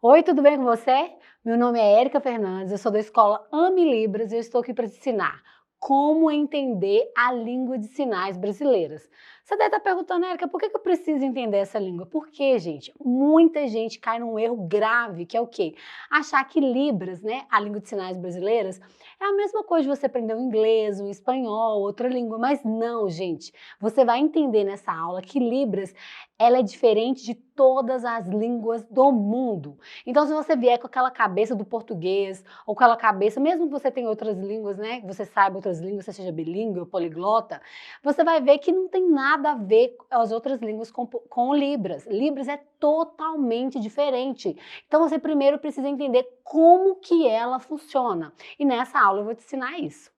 Oi, tudo bem com você? Meu nome é Érica Fernandes, eu sou da escola Ame Libras e eu estou aqui para te ensinar como entender a língua de sinais brasileiras. Você deve estar perguntando, Érica, por que eu preciso entender essa língua? Porque, gente, muita gente cai num erro grave, que é o quê? Achar que Libras, né, a língua de sinais brasileiras, é a mesma coisa de você aprender o inglês, o espanhol, outra língua, mas não, gente. Você vai entender nessa aula que Libras, ela é diferente de todas as línguas do mundo. Então, se você vier com aquela cabeça do português, ou com aquela cabeça, mesmo que você tenha outras línguas, né, que você saiba outras línguas, você seja bilíngue ou poliglota, você vai ver que não tem nada a ver as outras línguas com Libras. Libras é totalmente diferente. Então, você primeiro precisa entender como que ela funciona. E nessa aula eu vou te ensinar isso.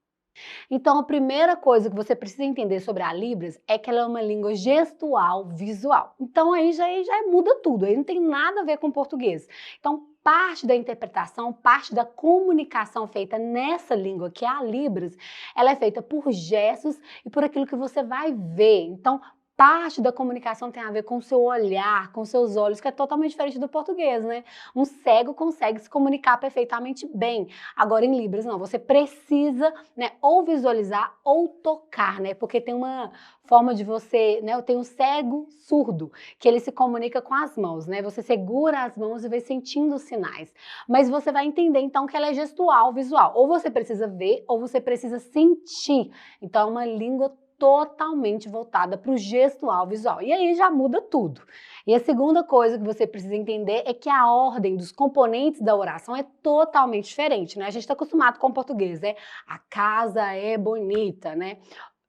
Então, a primeira coisa que você precisa entender sobre a Libras é que ela é uma língua gestual visual. Então, aí já muda tudo, aí não tem nada a ver com português. Então, parte da interpretação, parte da comunicação feita nessa língua, que é a Libras, ela é feita por gestos e por aquilo que você vai ver. Então, parte da comunicação tem a ver com o seu olhar, com seus olhos, que é totalmente diferente do português, né? Um cego consegue se comunicar perfeitamente bem. Agora, em Libras, não. Você precisa, né, ou visualizar ou tocar, né? Porque tem uma forma de você, né? Eu tenho um cego surdo, que ele se comunica com as mãos, né? Você segura as mãos e vai sentindo os sinais. Mas você vai entender, então, que ela é gestual, visual. Ou você precisa ver, ou você precisa sentir. Então, é uma língua totalmente voltada para o gestual visual. E aí já muda tudo. E a segunda coisa que você precisa entender é que a ordem dos componentes da oração é totalmente diferente, né? A gente está acostumado com o português, né? A casa é bonita, né?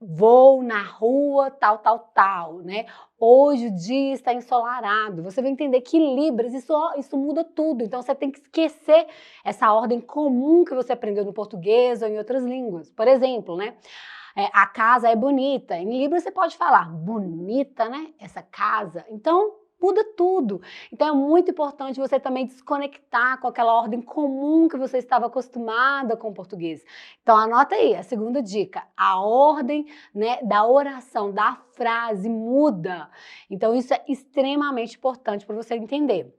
Vou na rua tal, tal, tal, né? Hoje o dia está ensolarado. Você vai entender que Libras, isso muda tudo. Então você tem que esquecer essa ordem comum que você aprendeu no português ou em outras línguas. Por exemplo, né? A casa é bonita. Em Libras você pode falar bonita, né? Essa casa. Então, muda tudo. Então, é muito importante você também desconectar com aquela ordem comum que você estava acostumada com o português. Então, anota aí, a segunda dica. A ordem, né, da oração, da frase muda. Então, isso é extremamente importante para você entender.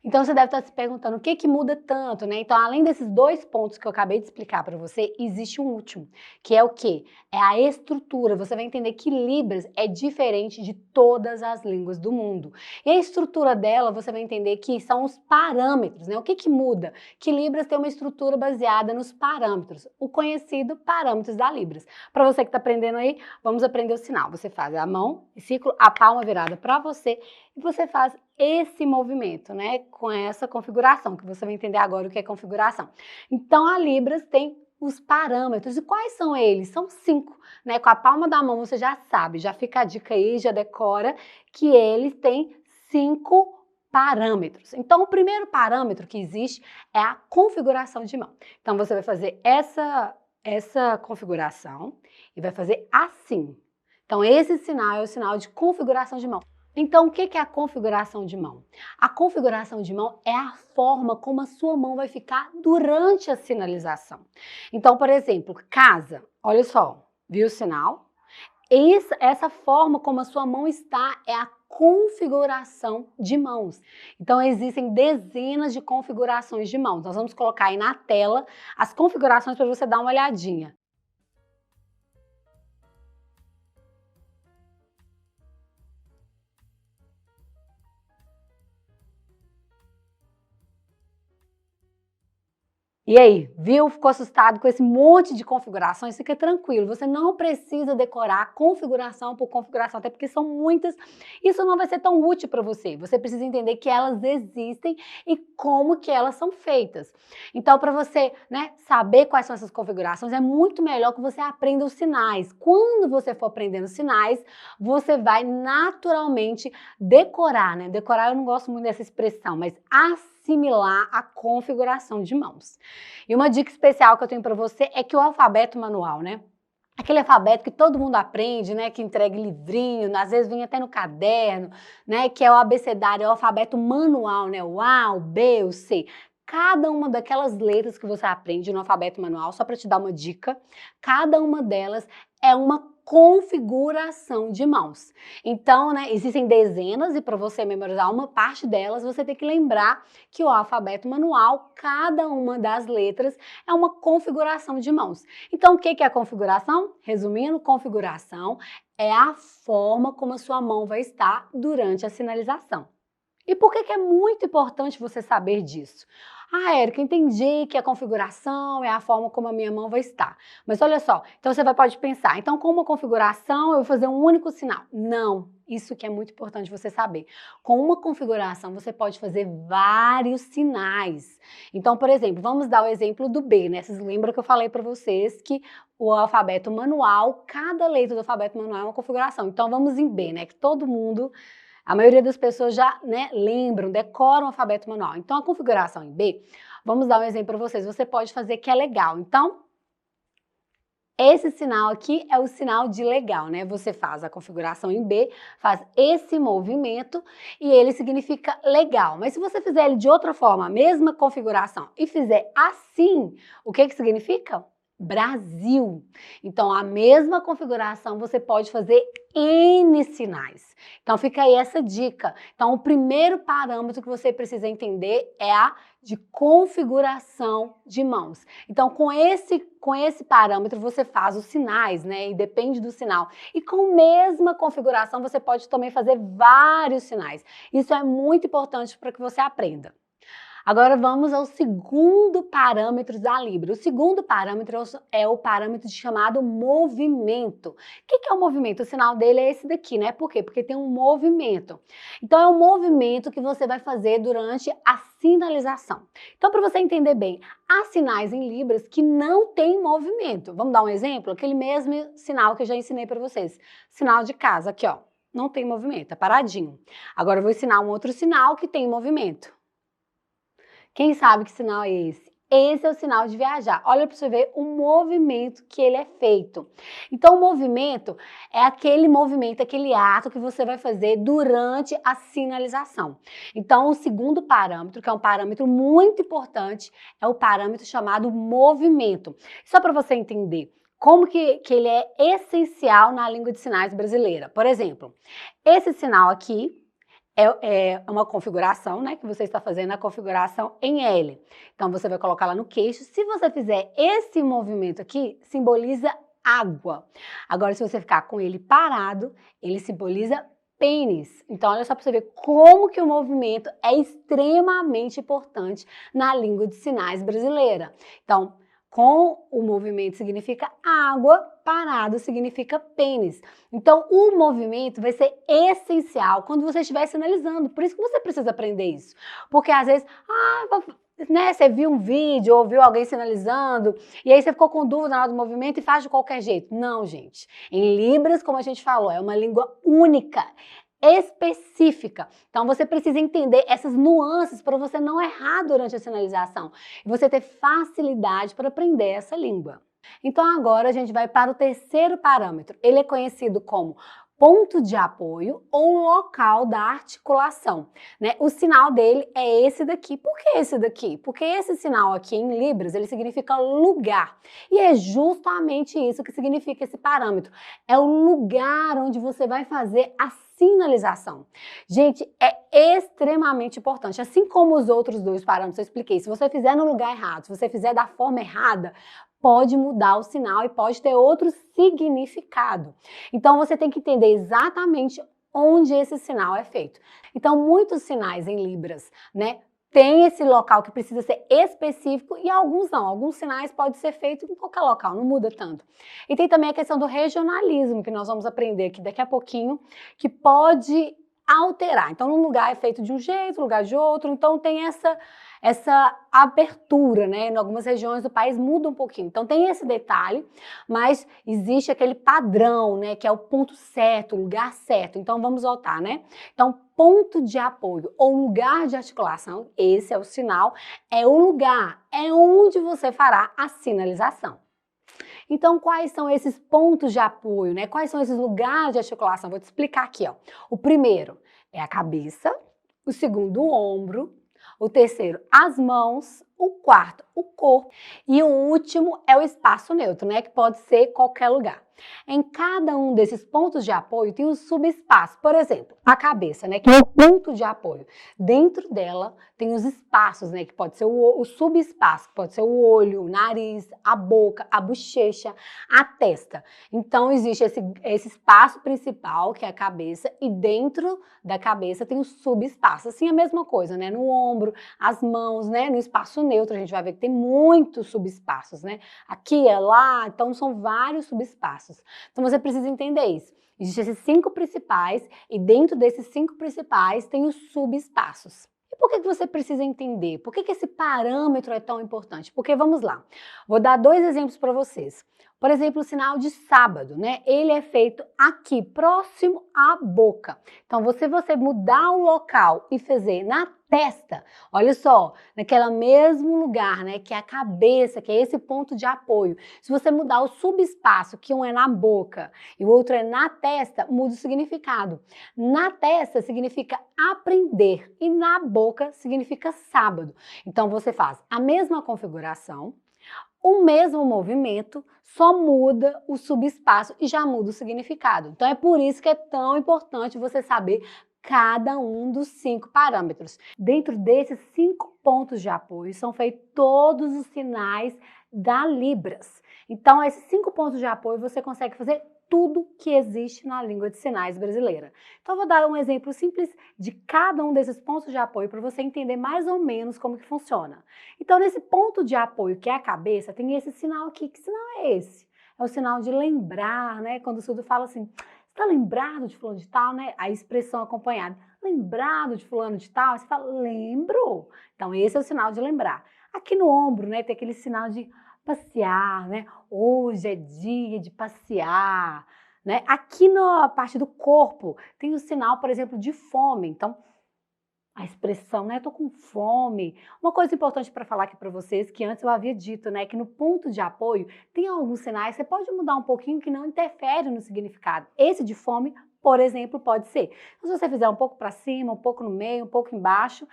Então você deve estar se perguntando o que que muda tanto, né? Então, além desses dois pontos que eu acabei de explicar para você, existe um último, que é o quê? É a estrutura. Você vai entender que Libras é diferente de todas as línguas do mundo. E a estrutura dela, você vai entender que são os parâmetros, né? O que que muda? Que Libras tem uma estrutura baseada nos parâmetros, o conhecido parâmetros da Libras. Para você que está aprendendo aí, vamos aprender o sinal. Você faz a mão, ciclo, a palma virada para você e você faz esse movimento, né, com essa configuração, que você vai entender agora o que é configuração. Então, a Libras tem os parâmetros. E quais são eles? São 5, né? Com a palma da mão você já sabe, já fica a dica aí, já decora que eles têm 5 parâmetros. Então, o primeiro parâmetro que existe é a configuração de mão. Então, você vai fazer essa configuração e vai fazer assim. Então, esse sinal é o sinal de configuração de mão. Então, o que é a configuração de mão? A configuração de mão é a forma como a sua mão vai ficar durante a sinalização. Então, por exemplo, casa, olha só, viu o sinal? Essa forma como a sua mão está é a configuração de mãos. Então, existem dezenas de configurações de mãos. Nós vamos colocar aí na tela as configurações para você dar uma olhadinha. E aí, viu? Ficou assustado com esse monte de configurações? Fica tranquilo, você não precisa decorar configuração por configuração, até porque são muitas. Isso não vai ser tão útil para você. Você precisa entender que elas existem e como que elas são feitas. Então, para você, né, saber quais são essas configurações, é muito melhor que você aprenda os sinais. Quando você for aprendendo os sinais, você vai naturalmente decorar, né? Decorar, eu não gosto muito dessa expressão, mas assimilar a configuração de mãos. E uma dica especial que eu tenho para você é que o alfabeto manual, né? Aquele alfabeto que todo mundo aprende, né? Que entrega em livrinho, às vezes vem até no caderno, né? Que é o abecedário, é o alfabeto manual, né? O A, o B, o C. Cada uma daquelas letras que você aprende no alfabeto manual, só para te dar uma dica, cada uma delas é uma configuração de mãos. Então, né, existem dezenas e para você memorizar uma parte delas, você tem que lembrar que o alfabeto manual, cada uma das letras é uma configuração de mãos. Então, o que é a configuração? Resumindo, configuração é a forma como a sua mão vai estar durante a sinalização. E por que é muito importante você saber disso? Ah, Érica, entendi que a configuração é a forma como a minha mão vai estar. Mas olha só, então você pode pensar, então com uma configuração eu vou fazer um único sinal. Não, isso que é muito importante você saber. Com uma configuração você pode fazer vários sinais. Então, por exemplo, vamos dar o exemplo do B, né? Vocês lembram que eu falei para vocês que o alfabeto manual, cada letra do alfabeto manual é uma configuração. Então vamos em B, né? Que todo mundo... A maioria das pessoas já, né, lembram, decoram o alfabeto manual. Então, a configuração em B, vamos dar um exemplo para vocês. Você pode fazer que é legal. Então, esse sinal aqui é o sinal de legal, né? Você faz a configuração em B, faz esse movimento e ele significa legal. Mas se você fizer ele de outra forma, a mesma configuração, e fizer assim, o que significa? Brasil. Então, a mesma configuração você pode fazer N sinais. Então, fica aí essa dica. Então, o primeiro parâmetro que você precisa entender é a de configuração de mãos. Então, com esse parâmetro, você faz os sinais, né? E depende do sinal. E com a mesma configuração, você pode também fazer vários sinais. Isso é muito importante para que você aprenda. Agora vamos ao segundo parâmetro da Libra. O segundo parâmetro é o parâmetro chamado movimento. O que é o movimento? O sinal dele é esse daqui, né? Por quê? Porque tem um movimento. Então é um movimento que você vai fazer durante a sinalização. Então, para você entender bem, há sinais em Libras que não tem movimento. Vamos dar um exemplo? Aquele mesmo sinal que eu já ensinei para vocês. Sinal de casa, aqui ó, não tem movimento, é paradinho. Agora eu vou ensinar um outro sinal que tem movimento. Quem sabe que sinal é esse? Esse é o sinal de viajar. Olha para você ver o movimento que ele é feito. Então, o movimento é aquele movimento, aquele ato que você vai fazer durante a sinalização. Então, o segundo parâmetro, que é um parâmetro muito importante, é o parâmetro chamado movimento. Só para você entender como que ele é essencial na língua de sinais brasileira. Por exemplo, esse sinal aqui, é uma configuração, né, que você está fazendo a configuração em L. Então, você vai colocar lá no queixo. Se você fizer esse movimento aqui, simboliza água. Agora, se você ficar com ele parado, ele simboliza pênis. Então, olha só para você ver como que o movimento é extremamente importante na língua de sinais brasileira. Então, com o movimento significa água, parado significa pênis. Então, o movimento vai ser essencial quando você estiver sinalizando. Por isso que você precisa aprender isso. Porque às vezes, né, você viu um vídeo ou viu alguém sinalizando e aí você ficou com dúvida na hora do movimento e faz de qualquer jeito. Não, gente. Em Libras, como a gente falou, é uma língua única, específica. Então, você precisa entender essas nuances para você não errar durante a sinalização e você ter facilidade para aprender essa língua. Então, agora a gente vai para o terceiro parâmetro. Ele é conhecido como ponto de apoio ou local da articulação, né? O sinal dele é esse daqui. Por que esse daqui? Porque esse sinal aqui em Libras, ele significa lugar. E é justamente isso que significa esse parâmetro. É o lugar onde você vai fazer a sinalização. Gente, é extremamente importante. Assim como os outros dois parâmetros eu expliquei, se você fizer no lugar errado, se você fizer da forma errada, pode mudar o sinal e pode ter outro significado. Então, você tem que entender exatamente onde esse sinal é feito. Então, muitos sinais em Libras, né, tem esse local que precisa ser específico e alguns não. Alguns sinais podem ser feitos em qualquer local, não muda tanto. E tem também a questão do regionalismo, que nós vamos aprender aqui daqui a pouquinho, que pode alterar. Então, um lugar é feito de um jeito, um lugar de outro. Então, tem essa abertura, né? Em algumas regiões do país muda um pouquinho. Então, tem esse detalhe, mas existe aquele padrão, né? Que é o ponto certo, o lugar certo. Então, vamos voltar, né? Então, ponto de apoio ou lugar de articulação, esse é o sinal, é o lugar, é onde você fará a sinalização. Então, quais são esses pontos de apoio, né? Quais são esses lugares de articulação? Vou te explicar aqui, ó. O primeiro é a cabeça, o segundo, o ombro, o terceiro, as mãos, o quarto, o corpo. E o último é o espaço neutro, né, que pode ser qualquer lugar. Em cada um desses pontos de apoio tem um subespaço. Por exemplo, a cabeça, né, que é o ponto de apoio. Dentro dela tem os espaços, né, que pode ser o subespaço, que pode ser o olho, o nariz, a boca, a bochecha, a testa. Então existe esse espaço principal, que é a cabeça, e dentro da cabeça tem o subespaço. Assim, a mesma coisa, né, no ombro, as mãos, né, no espaço neutro, a gente vai ver que tem muitos subespaços, né, aqui, é lá, então são vários subespaços. Então você precisa entender isso. Existem esses 5 principais e dentro desses 5 principais tem os subespaços. E por que você precisa entender? Por que esse parâmetro é tão importante? Porque vamos lá, vou dar 2 exemplos para vocês. Por exemplo, o sinal de sábado, né? Ele é feito aqui, próximo à boca. Então, você mudar o local e fazer na testa, olha só, naquele mesmo lugar, né? Que é a cabeça, que é esse ponto de apoio. Se você mudar o subespaço, que um é na boca e o outro é na testa, muda o significado. Na testa significa aprender e na boca significa sábado. Então, você faz a mesma configuração, o mesmo movimento, só muda o subespaço e já muda o significado. Então é por isso que é tão importante você saber cada um dos 5 parâmetros. Dentro desses 5 pontos de apoio são feitos todos os sinais da Libras. Então esses 5 pontos de apoio você consegue fazer tudo que existe na língua de sinais brasileira. Então eu vou dar um exemplo simples de cada um desses pontos de apoio para você entender mais ou menos como que funciona. Então nesse ponto de apoio que é a cabeça, tem esse sinal aqui. Que sinal é esse? É o sinal de lembrar, né? Quando o surdo fala assim, você está lembrado de fulano de tal, né? A expressão acompanhada, lembrado de fulano de tal, você fala, lembro. Então esse é o sinal de lembrar. Aqui no ombro, né, tem aquele sinal de passear, né? Hoje é dia de passear, né? Aqui na parte do corpo tem o sinal, por exemplo, de fome. Então, a expressão, né? Tô com fome. Uma coisa importante para falar aqui para vocês, que antes eu havia dito, né? Que no ponto de apoio tem alguns sinais, você pode mudar um pouquinho que não interfere no significado. Esse de fome, por exemplo, pode ser. Então, se você fizer um pouco para cima, um pouco no meio, um pouco embaixo,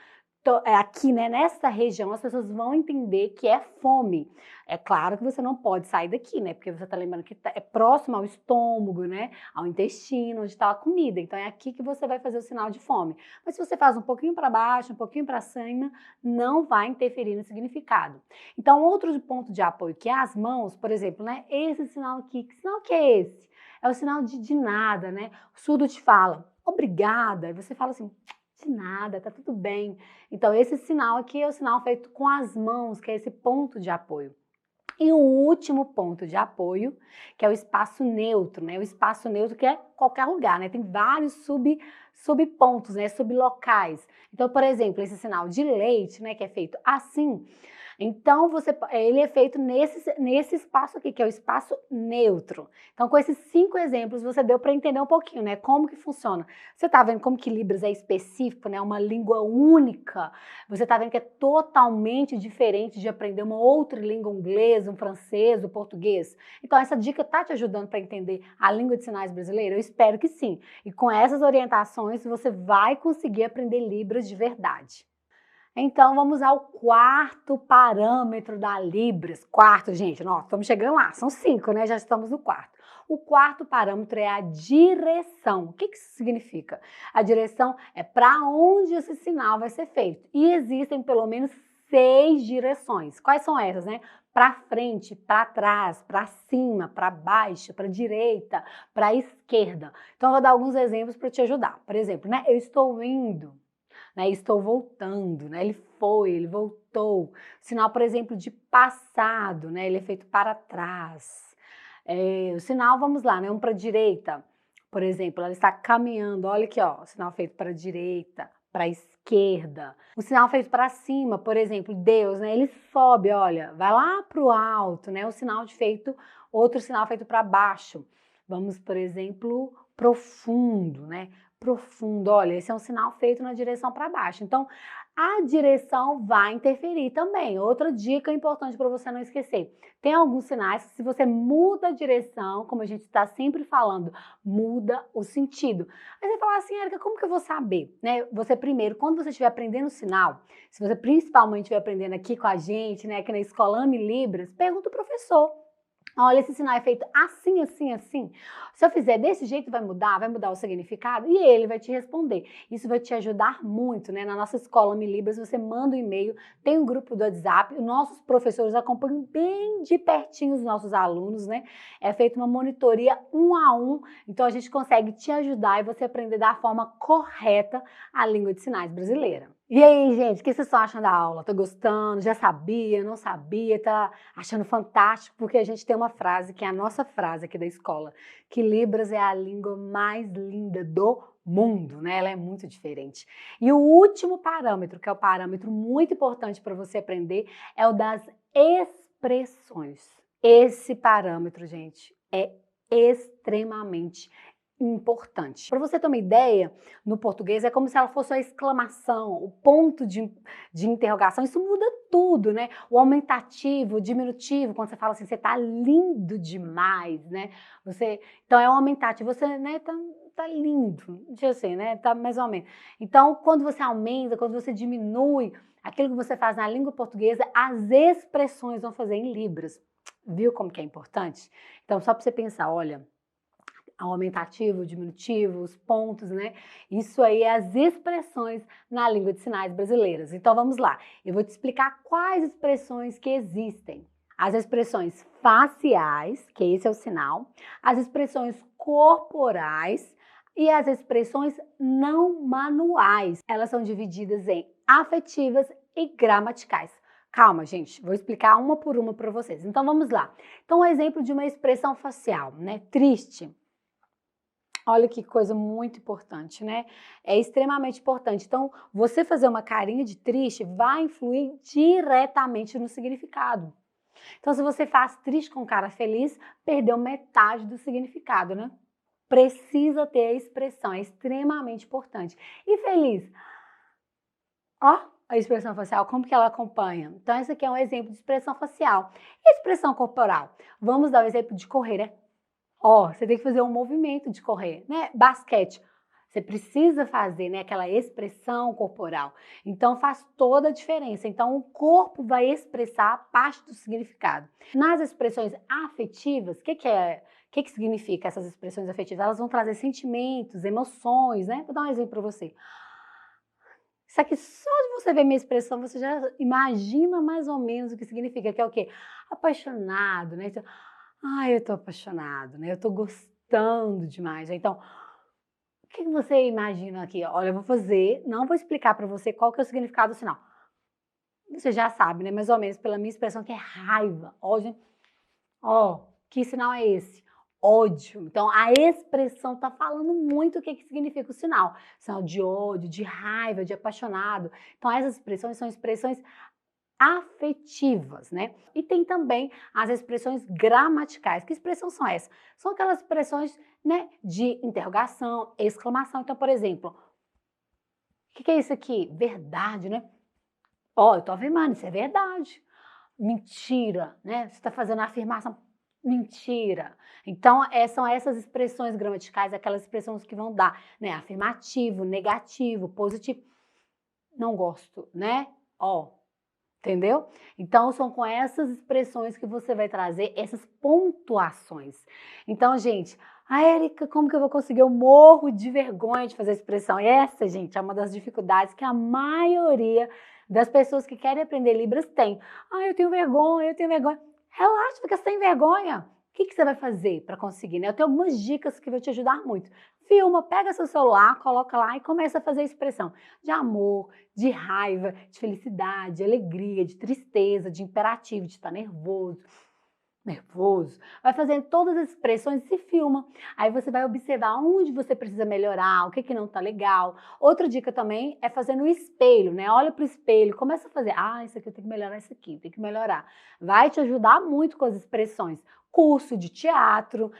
aqui, né, nessa região, as pessoas vão entender que é fome. É claro que você não pode sair daqui, né? Porque você está lembrando que é próximo ao estômago, né? Ao intestino, onde está a comida. Então é aqui que você vai fazer o sinal de fome. Mas se você faz um pouquinho para baixo, um pouquinho para cima, não vai interferir no significado. Então, outro ponto de apoio, que é as mãos, por exemplo, né? Esse sinal aqui, que sinal que é esse? É o sinal de nada, né? O surdo te fala, obrigada, e você fala assim, de nada, tá tudo bem. Então, esse sinal aqui é o sinal feito com as mãos, que é esse ponto de apoio. E o último ponto de apoio, que é o espaço neutro, né? O espaço neutro que é qualquer lugar, né? Tem vários subpontos, né? Sublocais. Então, por exemplo, esse sinal de leite, né? Que é feito assim. Então, ele é feito nesse espaço aqui, que é o espaço neutro. Então, com esses 5 exemplos, você deu para entender um pouquinho, né? Como que funciona. Você está vendo como que Libras é específico, né? Uma língua única. Você está vendo que é totalmente diferente de aprender uma outra língua, um inglês, um francês, o português. Então, essa dica está te ajudando para entender a língua de sinais brasileira? Eu espero que sim. E com essas orientações, você vai conseguir aprender Libras de verdade. Então, vamos ao 4º parâmetro da Libras. Quarto, gente, nós estamos chegando lá, são 5, né? Já estamos no 4º. O 4º parâmetro é a direção. O que isso significa? A direção é para onde esse sinal vai ser feito. E existem pelo menos 6 direções. Quais são essas, né? Para frente, para trás, para cima, para baixo, para direita, para esquerda. Então, eu vou dar alguns exemplos para te ajudar. Por exemplo, né? Eu estou indo. Né, estou voltando, né? Ele foi, ele voltou. Sinal, por exemplo, de passado, né? Ele é feito para trás. O sinal, vamos lá, né? Um para a direita, por exemplo, ela está caminhando. Olha aqui, ó, o sinal feito para a direita, para a esquerda. O sinal feito para cima, por exemplo, Deus, né? Ele sobe, olha, vai lá para o alto, né? O sinal outro sinal feito para baixo. Vamos, por exemplo, profundo, né? Profundo. Olha, esse é um sinal feito na direção para baixo. Então, a direção vai interferir também. Outra dica importante para você não esquecer. Tem alguns sinais que se você muda a direção, como a gente está sempre falando, muda o sentido. Aí você fala assim, Érica, como que eu vou saber? Né? Você primeiro, quando você estiver aprendendo o sinal, se você principalmente estiver aprendendo aqui com a gente, né, aqui na Escola Ame Libras, pergunta o professor. Olha, esse sinal é feito assim, assim, assim. Se eu fizer desse jeito, vai mudar o significado? E ele vai te responder. Isso vai te ajudar muito, né? Na nossa escola Mi Libras, você manda um e-mail, tem um grupo do WhatsApp, os nossos professores acompanham bem de pertinho os nossos alunos, né? É feita uma monitoria 1 a 1, então a gente consegue te ajudar e você aprender da forma correta a língua de sinais brasileira. E aí, gente, o que vocês estão achando da aula? Tá gostando? Já sabia? Não sabia? Tá achando fantástico? Porque a gente tem uma frase, que é a nossa frase aqui da escola, que Libras é a língua mais linda do mundo, né? Ela é muito diferente. E o último parâmetro, que é o parâmetro muito importante para você aprender, é o das expressões. Esse parâmetro, gente, é extremamente importante. Para você ter uma ideia, no português é como se ela fosse a exclamação, o ponto de interrogação, isso muda tudo, né? O aumentativo, o diminutivo, quando você fala assim, você tá lindo demais, né? Então é um aumentativo, você, né, tá lindo, deixa eu sei, né? Tá mais ou menos. Então, quando você aumenta, quando você diminui, aquilo que você faz na língua portuguesa, as expressões vão fazer em libras. Viu como que é importante? Então, só para você pensar, olha, o aumentativo, o diminutivo, os pontos, né? Isso aí é as expressões na língua de sinais brasileiras. Então vamos lá, eu vou te explicar quais expressões que existem. As expressões faciais, que esse é o sinal, as expressões corporais e as expressões não manuais. Elas são divididas em afetivas e gramaticais. Calma, gente, vou explicar uma por uma para vocês. Então vamos lá. Então, um exemplo de uma expressão facial, né? Triste. Olha que coisa muito importante, né? É extremamente importante. Então, você fazer uma carinha de triste vai influir diretamente no significado. Então, se você faz triste com cara feliz, perdeu metade do significado, né? Precisa ter a expressão, é extremamente importante. E feliz? Ó, a expressão facial, como que ela acompanha? Então, esse aqui é um exemplo de expressão facial. E expressão corporal? Vamos dar um exemplo de correr, né? Ó, você tem que fazer um movimento de correr, né? Basquete. Você precisa fazer, né, aquela expressão corporal. Então faz toda a diferença. Então o corpo vai expressar parte do significado. Nas expressões afetivas, o que significa essas expressões afetivas? Elas vão trazer sentimentos, emoções, né? Vou dar um exemplo para você. Isso aqui, só de você ver minha expressão, você já imagina mais ou menos o que significa, que é o quê? Apaixonado, né? Então, eu tô apaixonado, né? Eu tô gostando demais. Então, o que você imagina aqui? Olha, eu vou fazer, não vou explicar para você qual que é o significado do sinal. Você já sabe, né? Mais ou menos pela minha expressão, que é raiva. Ó, que sinal é esse? Ódio. Então, a expressão está falando muito o que significa o sinal. Sinal de ódio, de raiva, de apaixonado. Então, essas expressões são expressões afetivas, né? E tem também as expressões gramaticais. Que expressões são essas? São aquelas expressões, né, de interrogação, exclamação. Então, por exemplo, o que é isso aqui? Verdade, né? Ó, eu tô afirmando, isso é verdade. Mentira, né? Você está fazendo a afirmação. Mentira. Então, são essas expressões gramaticais, aquelas expressões que vão dar, né? Afirmativo, negativo, positivo. Não gosto, né? Ó, entendeu? Então, são com essas expressões que você vai trazer essas pontuações. Então, gente, Érica, como que eu vou conseguir? Eu morro de vergonha de fazer expressão. Essa, gente, é uma das dificuldades que a maioria das pessoas que querem aprender Libras tem. Eu tenho vergonha, eu tenho vergonha. Relaxa, fica sem vergonha. O que você vai fazer para conseguir, né? Eu tenho algumas dicas que vão te ajudar muito. Filma, pega seu celular, coloca lá e começa a fazer a expressão de amor, de raiva, de felicidade, de alegria, de tristeza, de imperativo, de estar nervoso. Vai fazendo todas as expressões e se filma. Aí você vai observar onde você precisa melhorar, o que não está legal. Outra dica também é fazer no espelho, né? Olha para o espelho, começa a fazer. Isso aqui eu tenho que melhorar, isso aqui, tem que melhorar. Vai te ajudar muito com as expressões. curso de teatro,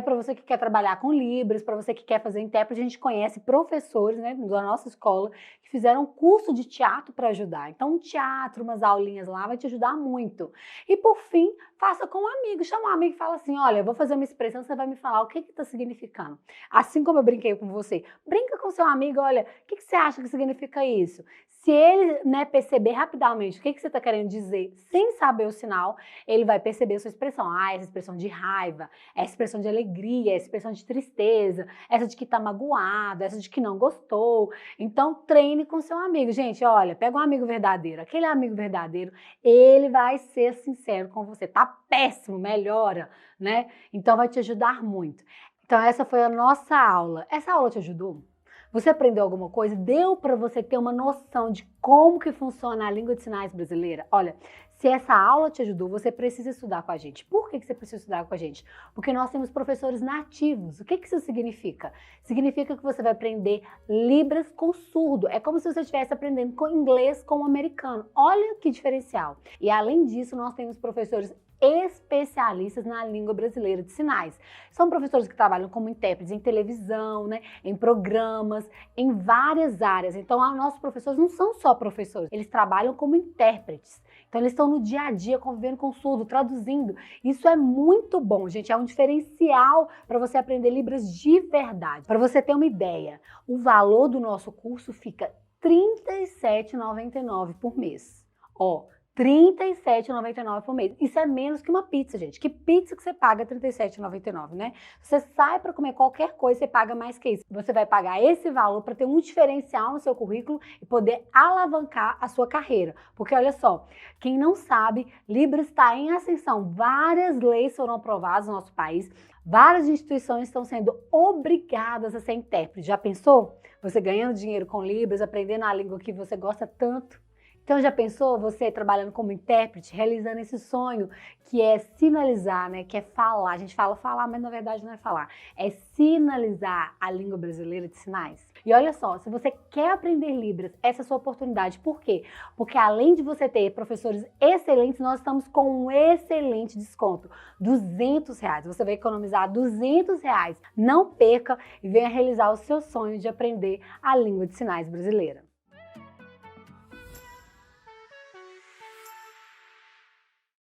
para você que quer trabalhar com Libras, para você que quer fazer intérprete, a gente conhece professores, né, da nossa escola que fizeram curso de teatro para ajudar. Então, um teatro, umas aulinhas lá vai te ajudar muito. E por fim, faça com um amigo, chama um amigo e fala assim, olha, eu vou fazer uma expressão, você vai me falar o que está significando. Assim como eu brinquei com você, brinca com seu amigo, olha, o que você acha que significa isso? Se ele, né, perceber rapidamente o que você está querendo dizer, sem saber o sinal, ele vai perceber a sua expressão. Essa expressão de raiva, essa expressão de alegria, essa expressão de tristeza, essa de que está magoado, essa de que não gostou. Então, treine com seu amigo. Gente, olha, pega um amigo verdadeiro. Aquele amigo verdadeiro, ele vai ser sincero com você. Tá péssimo, melhora, né? Então, vai te ajudar muito. Então, essa foi a nossa aula. Essa aula te ajudou? Você aprendeu alguma coisa? Deu para você ter uma noção de como que funciona a língua de sinais brasileira? Olha, se essa aula te ajudou, você precisa estudar com a gente. Por que você precisa estudar com a gente? Porque nós temos professores nativos. O que isso significa? Significa que você vai aprender Libras com surdo. É como se você estivesse aprendendo com inglês com o americano. Olha que diferencial. E além disso, nós temos professores especialistas na língua brasileira de sinais. São professores que trabalham como intérpretes em televisão, né, em programas, em várias áreas. Então, os nossos professores não são só professores, eles trabalham como intérpretes. Então, eles estão no dia a dia convivendo com o surdo, traduzindo. Isso é muito bom, gente. É um diferencial para você aprender Libras de verdade. Para você ter uma ideia, o valor do nosso curso fica R$ 37,99 por mês. Ó, R$ 37,99 por mês. Isso é menos que uma pizza, gente. Que pizza que você paga R$ 37,99, né? Você sai para comer qualquer coisa, você paga mais que isso. Você vai pagar esse valor para ter um diferencial no seu currículo e poder alavancar a sua carreira. Porque olha só, quem não sabe, Libras está em ascensão. Várias leis foram aprovadas no nosso país. Várias instituições estão sendo obrigadas a ser intérprete. Já pensou? Você ganhando dinheiro com Libras, aprendendo a língua que você gosta tanto. Então, já pensou você trabalhando como intérprete, realizando esse sonho que é sinalizar, né? Que é falar. A gente fala falar, mas na verdade não é falar. É sinalizar a língua brasileira de sinais. E olha só, se você quer aprender Libras, essa é a sua oportunidade. Por quê? Porque além de você ter professores excelentes, nós estamos com um excelente desconto. R$200. Você vai economizar R$200. Não perca e venha realizar o seu sonho de aprender a língua de sinais brasileira.